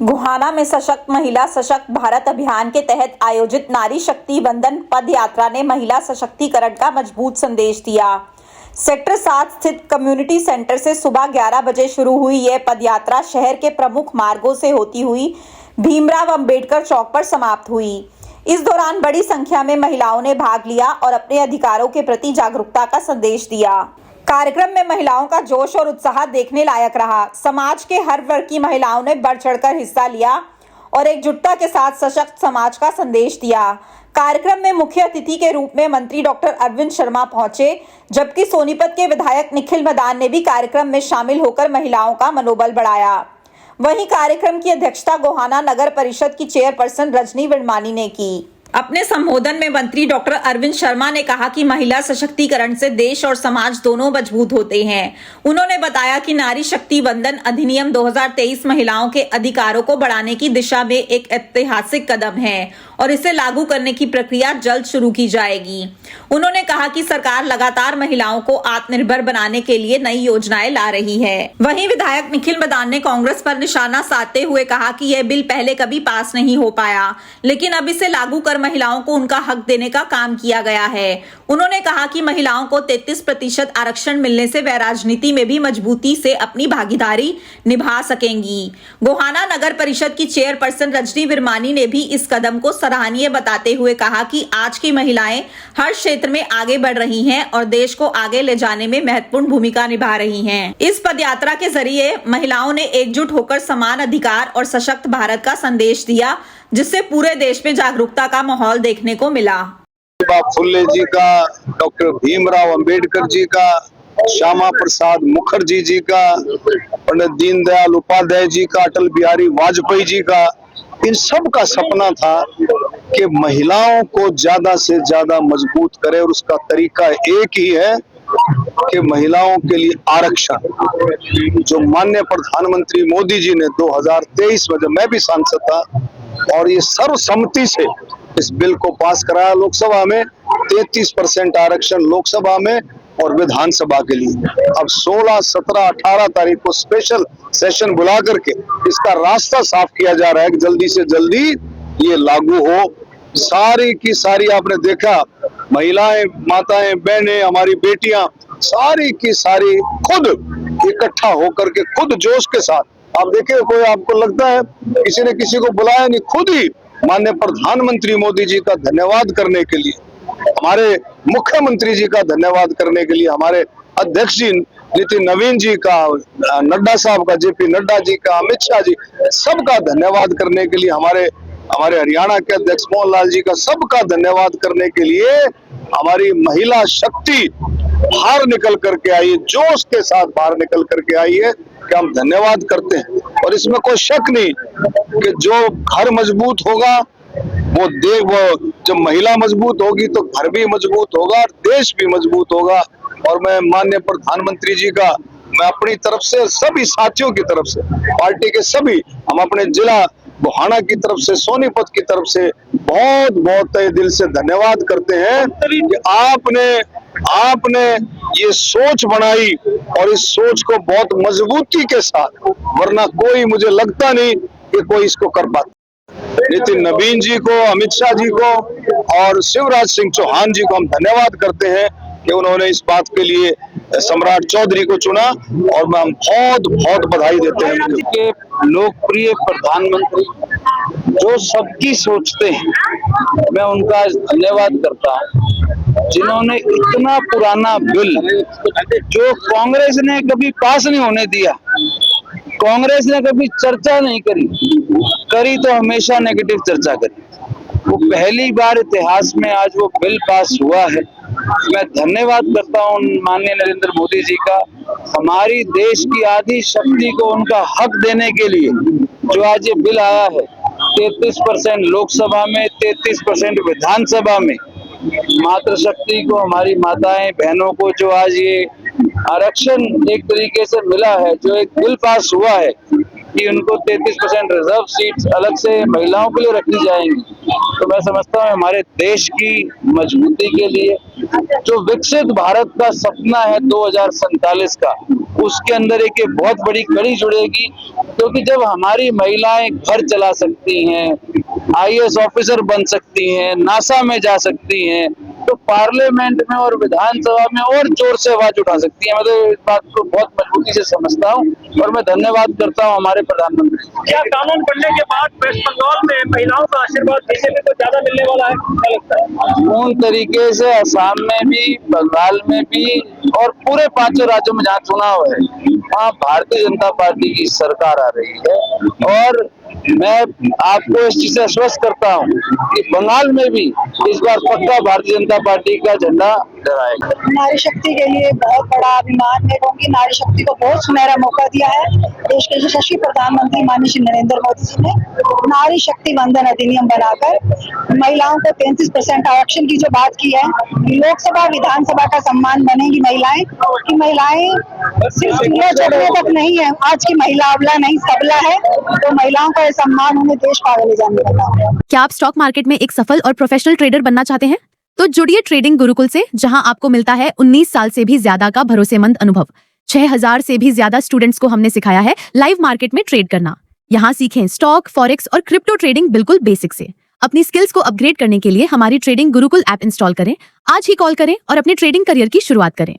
गोहाना में सशक्त महिला सशक्त भारत अभियान के तहत आयोजित नारी शक्ति वंदन पद यात्रा ने महिला सशक्तिकरण का मजबूत संदेश दिया। सेक्टर 7 स्थित कम्युनिटी सेंटर से सुबह 11 बजे शुरू हुई यह पद यात्रा शहर के प्रमुख मार्गों से होती हुई भीमराव अंबेडकर चौक पर समाप्त हुई। इस दौरान बड़ी संख्या में महिलाओं ने भाग लिया और अपने अधिकारों के प्रति जागरूकता का संदेश दिया। कार्यक्रम में महिलाओं का जोश और उत्साह देखने लायक रहा। समाज के हर वर्ग की महिलाओं ने बढ़ चढ़कर हिस्सा लिया और एकजुटता के साथ सशक्त समाज का संदेश दिया। कार्यक्रम में मुख्य अतिथि के रूप में मंत्री डॉक्टर अरविंद शर्मा पहुंचे, जबकि सोनीपत के विधायक निखिल मदान ने भी कार्यक्रम में शामिल होकर महिलाओं का मनोबल बढ़ाया। वहीं कार्यक्रम की अध्यक्षता गोहाना नगर परिषद की चेयरपर्सन रजनी विरमानी ने की। अपने संबोधन में मंत्री डॉक्टर अरविंद शर्मा ने कहा कि महिला सशक्तिकरण से देश और समाज दोनों मजबूत होते हैं। उन्होंने बताया कि नारी शक्ति वंदन अधिनियम 2023 महिलाओं के अधिकारों को बढ़ाने की दिशा में एक ऐतिहासिक कदम है और इसे लागू करने की प्रक्रिया जल्द शुरू की जाएगी। उन्होंने कहा कि सरकार लगातार महिलाओं को आत्मनिर्भर बनाने के लिए नई योजनाएं ला रही है। वहीं विधायक निखिल मदान ने कांग्रेस पर निशाना साधते हुए कहा कि यह बिल पहले कभी पास नहीं हो पाया, लेकिन अब इसे लागू कर महिलाओं को उनका हक देने का काम किया गया है। उन्होंने कहा कि महिलाओं को 33% आरक्षण मिलने से वह राजनीति में भी मजबूती से अपनी भागीदारी निभा सकेंगी। गोहाना नगर परिषद की चेयरपर्सन रजनी विरमानी ने भी इस कदम को सराहनीय बताते हुए कहा कि आज की महिलाएं हर क्षेत्र में आगे बढ़ रही हैं और देश को आगे ले जाने में महत्वपूर्ण भूमिका निभा रही हैं। इस पदयात्रा के जरिए महिलाओं ने एकजुट होकर समान अधिकार और सशक्त भारत का संदेश दिया, जिससे पूरे देश में जागरूकता का माहौल देखने को मिला। फुले जी का, डॉक्टर भीमराव अंबेडकर जी का, श्यामा प्रसाद मुखर्जी जी का, पंडित दीनदयाल उपाध्याय जी का, अटल बिहारी वाजपेयी जी का, इन सब का सपना था कि महिलाओं को ज्यादा से ज्यादा मजबूत करे और उसका तरीका एक ही है कि महिलाओं के लिए आरक्षण। जो माननीय प्रधानमंत्री मोदी जी ने 2023 में, जब मैं भी सांसद था, और ये सर्वसम्मति से इस बिल को पास कराया लोकसभा में, 33% आरक्षण लोकसभा में और विधानसभा के लिए। अब 16, 17, 18 तारीख को स्पेशल सेशन बुला करके इसका रास्ता साफ किया जा रहा है कि जल्दी से जल्दी ये लागू हो। सारी की सारी आपने देखा, महिलाएं, माताएं, बहनें, हमारी बेटियां, सारी की सारी खुद इकट्ठा होकर के, खुद जोश के साथ, आप देखिए, कोई आपको लगता है किसी ने किसी को बुलाया नहीं, खुद ही माननीय प्रधानमंत्री मोदी जी का धन्यवाद करने के लिए, हमारे मुख्यमंत्री जी का धन्यवाद करने के लिए, हमारे अध्यक्ष जी नितिन नवीन जी का, नड्डा साहब का, जेपी नड्डा जी का, अमित शाह जी, सबका धन्यवाद करने के लिए, हमारे हरियाणा के अध्यक्ष मोहन लाल जी का, सबका धन्यवाद करने के लिए हमारी महिला शक्ति बाहर निकल करके आई है, जोश के साथ बाहर निकल करके आई है कि हम धन्यवाद करते हैं। और इसमें कोई शक नहीं कि जो घर मजबूत होगा वो जब महिला मजबूत होगी तो घर भी मजबूत होगा और देश भी मजबूत होगा। और मैं माननीय प्रधानमंत्री जी का, मैं अपनी तरफ से, सभी साथियों की तरफ से, पार्टी के सभी, हम अपने जिला गोहाना की तरफ से, सोनीपत की तरफ से बहुत बहुत तहे दिल से धन्यवाद करते हैं कि आपने ये सोच बनाई और इस सोच को बहुत मजबूती के साथ, वरना कोई, मुझे लगता नहीं कि कोई इसको कर पाता। नितिन नवीन जी को, अमित शाह जी को और शिवराज सिंह चौहान जी को हम धन्यवाद करते हैं कि उन्होंने इस बात के लिए सम्राट चौधरी को चुना, और मैं हम बहुत बहुत बधाई देते हैं के लोकप्रिय प्रधानमंत्री जो सबकी सोचते हैं, मैं उनका धन्यवाद करता हूं, जिन्होंने इतना पुराना बिल जो कांग्रेस ने कभी पास नहीं होने दिया, कांग्रेस ने कभी चर्चा नहीं करी तो हमेशा नेगेटिव चर्चा करी, वो पहली बार इतिहास में आज वो बिल पास हुआ है। मैं धन्यवाद करता हूं माननीय नरेंद्र मोदी जी का, हमारी देश की आधी शक्ति को उनका हक देने के लिए जो आज ये बिल आया है, 33% लोकसभा में, 33% विधानसभा में, मातृशक्ति को, हमारी माताएं बहनों को जो आज ये आरक्षण एक तरीके से मिला है, जो एक बिल पास हुआ है कि उनको 33% रिजर्व सीट्स अलग से महिलाओं के लिए रखी जाएंगी, तो मैं समझता हूँ हमारे देश की मजबूती के लिए, जो विकसित भारत का सपना है 2047 का, उसके अंदर एक बहुत बड़ी कड़ी जुड़ेगी क्योंकि जब हमारी महिलाएं घर चला सकती हैं, आईएएस ऑफिसर बन सकती हैं, नासा में जा सकती हैं, तो पार्लियामेंट में और विधानसभा में और जोर से आवाज उठा सकती है। मैं तो इस बात को बहुत मजबूती से समझता हूँ और मैं धन्यवाद करता हूँ हमारे प्रधानमंत्री। क्या कानून बनने के बाद वेस्ट बंगाल में महिलाओं का आशीर्वाद बीजेपी को ज्यादा मिलने वाला है, क्या लगता है? पूर्ण तरीके से असम में भी, बंगाल में भी और पूरे 5 राज्यों में जहाँ चुनाव है वहाँ भारतीय जनता पार्टी की सरकार आ रही है और मैं आपको इस चीज से आश्वस्त करता हूँ कि बंगाल में भी इस बार पक्का भारतीय जनता पार्टी का झंडा लहराएगा। नारी शक्ति के लिए बहुत बड़ा अभिमान है, क्योंकि नारी शक्ति को बहुत सुनहरा मौका दिया है देश के यशस्वी प्रधानमंत्री माननीय श्री नरेंद्र मोदी जी ने। नारी शक्ति वंदन अधिनियम बनाकर महिलाओं को 33% आरक्षण की जो बात की है, लोकसभा विधानसभा का सम्मान बनेगी महिलाएं, कि महिलाएं सिर्फ चूल्हे चढ़ने तक नहीं है, आज की महिला अबला नहीं सबला है, तो महिलाओं का सम्मान उन्हें देश को आगे ले जाने का काम है। क्या आप स्टॉक मार्केट में एक सफल और प्रोफेशनल ट्रेडर बनना चाहते हैं? तो जुड़िए ट्रेडिंग गुरुकुल से, जहां आपको मिलता है 19 साल से भी ज्यादा का भरोसेमंद अनुभव। 6000 से भी ज्यादा स्टूडेंट्स को हमने सिखाया है लाइव मार्केट में ट्रेड करना। यहाँ सीखें स्टॉक, फॉरेक्स और क्रिप्टो ट्रेडिंग बिल्कुल बेसिक से। अपनी स्किल्स को अपग्रेड करने के लिए हमारी ट्रेडिंग गुरुकुल ऐप इंस्टॉल करें। आज ही कॉल करें और अपने ट्रेडिंग करियर की शुरुआत करें।